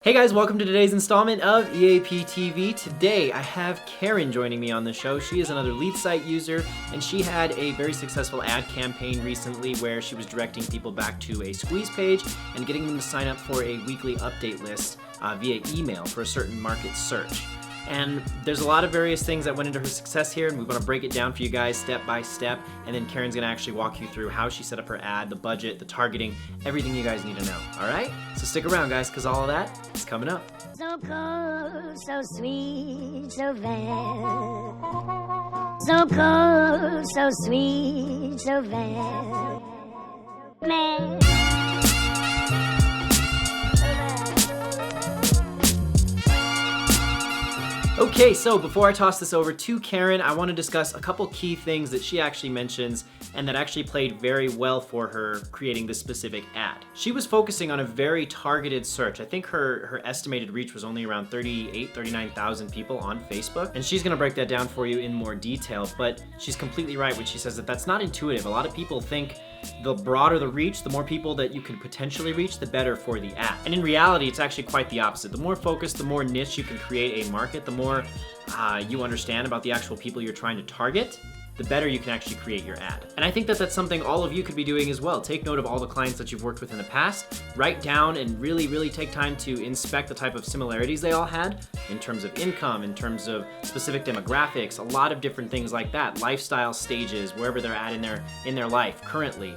Hey guys, welcome to today's installment of EAP TV. Today I have Karin joining me on the show. She is another lead site user, and she had a very successful ad campaign recently where she was directing people back to a squeeze page and getting them to sign up for a weekly update list via email for a certain market search. And there's a lot of various things that went into her success here, and we want to break it down for you guys step by step, and then Karin's going to actually walk you through how she set up her ad, the budget, the targeting, everything you guys need to know. All right? So stick around, guys, because all of that is coming up. So cold, so sweet, so very. So cold, so sweet, so very. Man. Okay, so before I toss this over to Karin, I want to discuss a couple key things that she actually mentions and that actually played very well for her creating this specific ad. She was focusing on a very targeted search. I think her estimated reach was only around 39,000 people on Facebook, and she's going to break that down for you in more detail, but she's completely right when she says that that's not intuitive. A lot of people think the broader the reach, the more people that you can potentially reach, the better for the ad. And in reality, it's actually quite the opposite. The more focused, the more niche you can create a market, the more you understand about the actual people you're trying to target, the better you can actually create your ad. And I think that that's something all of you could be doing as well. Take note of all the clients that you've worked with in the past, write down and really take time to inspect the type of similarities they all had in terms of income, in terms of specific demographics, a lot of different things like that, lifestyle stages, wherever they're at in their life currently.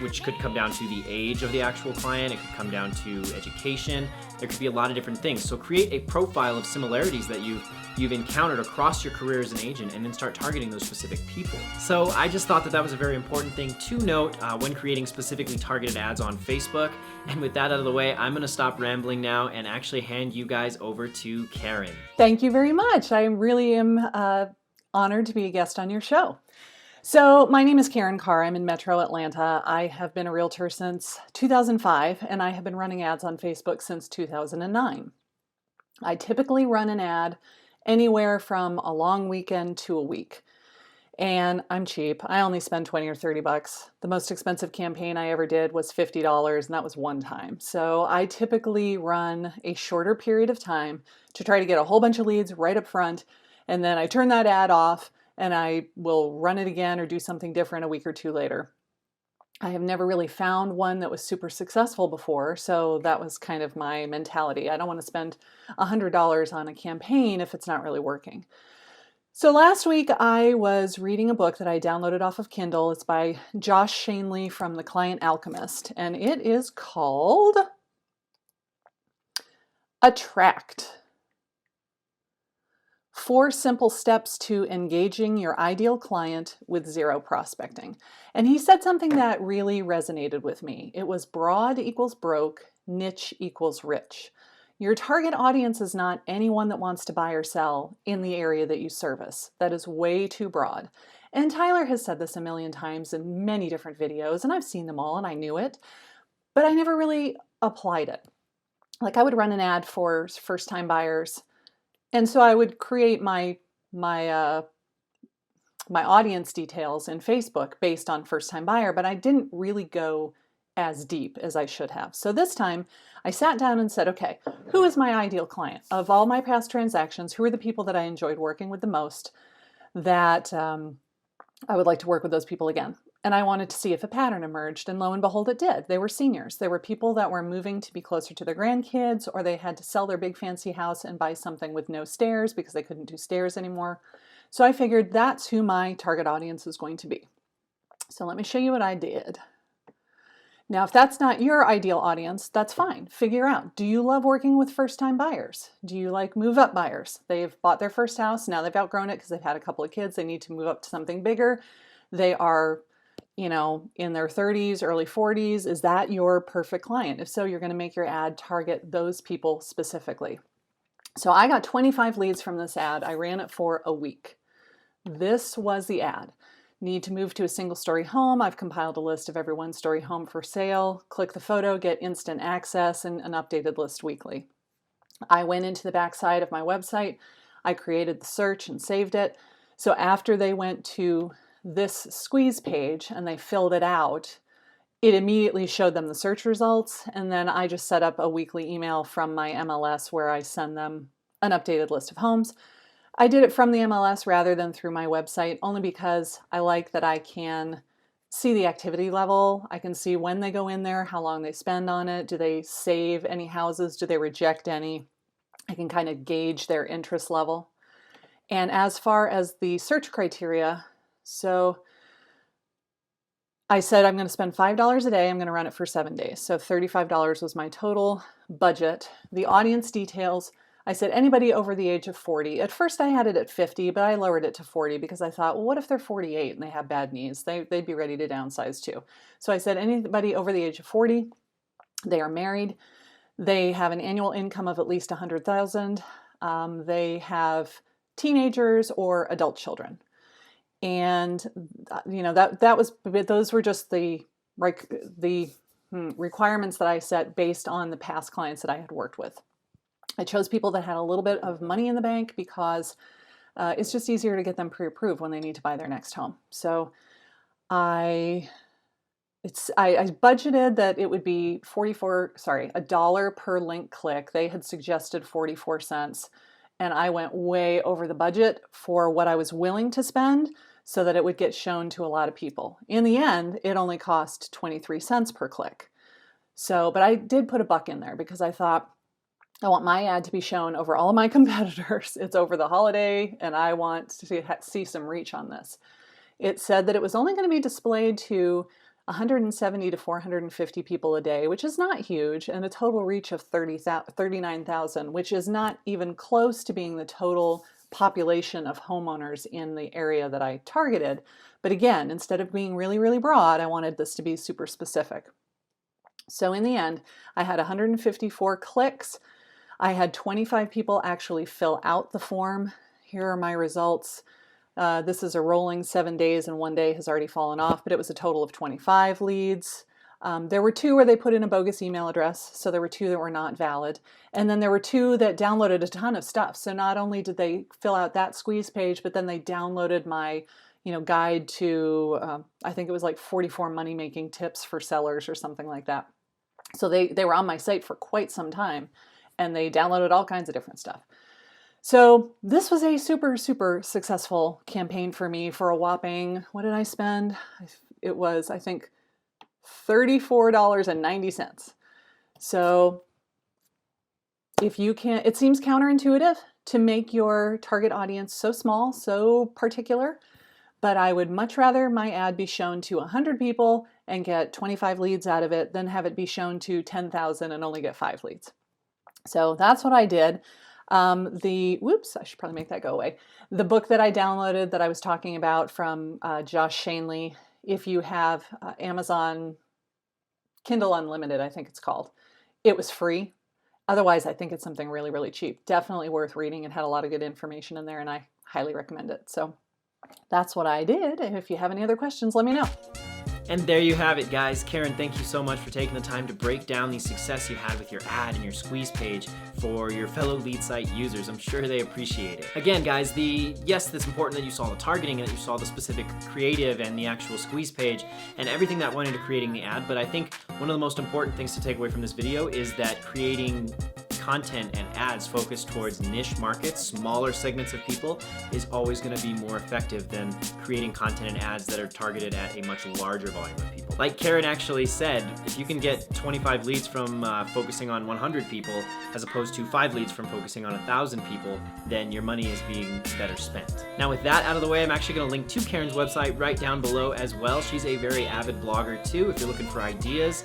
Which could come down to the age of the actual client, it could come down to education, there could be a lot of different things. So create a profile of similarities that you've encountered across your career as an agent, and then start targeting those specific people. So I just thought that that was a very important thing to note when creating specifically targeted ads on Facebook. And with that out of the way, I'm gonna stop rambling now and actually hand you guys over to Karin. Thank you very much. I really am honored to be a guest on your show. So my name is Karin Carr. I'm in Metro Atlanta. I have been a realtor since 2005, and I have been running ads on Facebook since 2009. I typically run an ad anywhere from a long weekend to a week. And I'm cheap. I only spend 20 or 30 bucks. The most expensive campaign I ever did was $50, and that was one time. So I typically run a shorter period of time to try to get a whole bunch of leads right up front, and then I turn that ad off and I will run it again or do something different a week or two later. I have never really found one that was super successful before, so that was kind of my mentality. I don't want to spend $100 on a campaign if it's not really working. So last week I was reading a book that I downloaded off of Kindle. It's by Josh Shanley from The Client Alchemist, and it is called Attract. 4 simple steps to engaging your ideal client with zero prospecting. And he said something that really resonated with me. It was broad equals broke, niche equals rich. Your target audience is not anyone that wants to buy or sell in the area that you service. That is way too broad. And Tyler has said this a million times in many different videos, and I've seen them all and I knew it, but I never really applied it. Like I would run an ad for first-time buyers, and so I would create my audience details in Facebook based on first-time buyer, but I didn't really go as deep as I should have. So this time I sat down and said, okay, who is my ideal client? Of all my past transactions, who are the people that I enjoyed working with the most that I would like to work with those people again? And I wanted to see if a pattern emerged, and lo and behold, it did. They were seniors. They were people that were moving to be closer to their grandkids, or they had to sell their big fancy house and buy something with no stairs because they couldn't do stairs anymore. So I figured that's who my target audience is going to be. So let me show you what I did. Now, if that's not your ideal audience, that's fine. Figure out, do you love working with first-time buyers? Do you like move-up buyers? They've bought their first house, now they've outgrown it because they've had a couple of kids, they need to move up to something bigger. They are, in their 30s, early 40s. Is that your perfect client? If so, you're going to make your ad target those people specifically. So I got 25 leads from this ad. I ran it for a week. This was the ad. Need to move to a single-story home. I've compiled a list of every one-story home for sale. Click the photo, get instant access, and an updated list weekly. I went into the backside of my website. I created the search and saved it. So after they went to this squeeze page and they filled it out, it immediately showed them the search results. And then I just set up a weekly email from my MLS where I send them an updated list of homes. I did it from the MLS rather than through my website, only because I like that I can see the activity level. I can see when they go in there, how long they spend on it. Do they save any houses? Do they reject any? I can kind of gauge their interest level. And as far as the search criteria, so I said I'm going to spend $5 a day. I'm going to run it for 7 days. So $35 was my total budget. The audience details, I said anybody over the age of 40. At first I had it at 50, but I lowered it to 40 because I thought, well, what if they're 48 and they have bad knees? They'd be ready to downsize too. So I said anybody over the age of 40, they are married, they have an annual income of at least $100,000, they have teenagers or adult children. And those were just the requirements that I set based on the past clients that I had worked with. I chose people that had a little bit of money in the bank because it's just easier to get them pre-approved when they need to buy their next home. So I budgeted that it would be $1 per link click. They had suggested 44 cents, and I went way over the budget for what I was willing to spend so that it would get shown to a lot of people. In the end, it only cost 23 cents per click. So, but I did put $1 in there because I thought, I want my ad to be shown over all of my competitors. It's over the holiday, and I want to see some reach on this. It said that it was only going to be displayed to 170 to 450 people a day, which is not huge, and a total reach of 39,000, which is not even close to being the total population of homeowners in the area that I targeted. But again, instead of being really, really broad, I wanted this to be super specific. So in the end, I had 154 clicks. I had 25 people actually fill out the form. Here are my results. This is a rolling 7 days, and 1 day has already fallen off, but it was a total of 25 leads. There were 2 where they put in a bogus email address, so there were 2 that were not valid. And then there were 2 that downloaded a ton of stuff. So not only did they fill out that squeeze page, but then they downloaded my guide to, I think it was like 44 money-making tips for sellers or something like that. So they were on my site for quite some time, and they downloaded all kinds of different stuff. So this was a super, super successful campaign for me for a whopping, what did I spend? It was, I think, $34.90. So if you can, it seems counterintuitive to make your target audience so small, so particular, but I would much rather my ad be shown to 100 people and get 25 leads out of it than have it be shown to 10,000 and only get 5 leads. So that's what I did. I should probably make that go away. The book that I downloaded that I was talking about from Josh Shanley, if you have Amazon Kindle Unlimited, I think it's called, it was free. Otherwise, I think it's something really, really cheap. Definitely worth reading. It had a lot of good information in there, and I highly recommend it. So that's what I did. And if you have any other questions, let me know. And there you have it, guys. Karen, thank you so much for taking the time to break down the success you had with your ad and your squeeze page for your fellow lead site users. I'm sure they appreciate it. Again, guys, yes, it's important that you saw the targeting and that you saw the specific creative and the actual squeeze page and everything that went into creating the ad. But I think one of the most important things to take away from this video is that creating content and ads focused towards niche markets, smaller segments of people, is always going to be more effective than creating content and ads that are targeted at a much larger volume of people. Like Karin actually said, if you can get 25 leads from focusing on 100 people as opposed to 5 leads from focusing on 1,000 people, then your money is being better spent. Now with that out of the way, I'm actually going to link to Karin's website right down below as well. She's a very avid blogger too. If you're looking for ideas,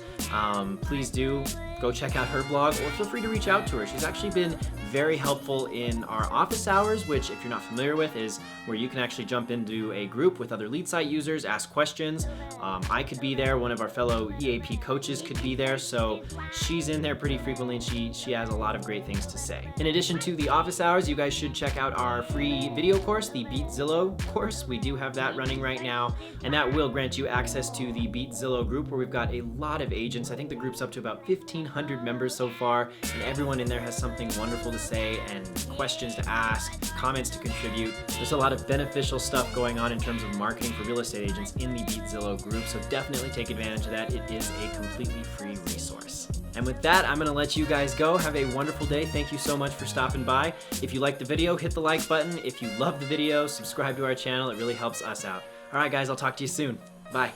please do go check out her blog, or feel free to reach out to her. She's actually been very helpful in our office hours, which, if you're not familiar with, is where you can actually jump into a group with other lead site users, ask questions. I could be there, one of our fellow EAP coaches could be there, so she's in there pretty frequently, and she has a lot of great things to say. In addition to the office hours, you guys should check out our free video course, the Beat Zillow course. We do have that running right now, and that will grant you access to the Beat Zillow group, where we've got a lot of agents. I think the group's up to about 15 1,500 members so far, and everyone in there has something wonderful to say and questions to ask, comments to contribute. There's a lot of beneficial stuff going on in terms of marketing for real estate agents in the Beat Zillow group, so definitely take advantage of that. It is a completely free resource. And with that, I'm gonna let you guys go. Have a wonderful day. Thank you so much for stopping by. If you liked the video, hit the like button. If you love the video, subscribe to our channel. It really helps us out. All right, guys, I'll talk to you soon. Bye.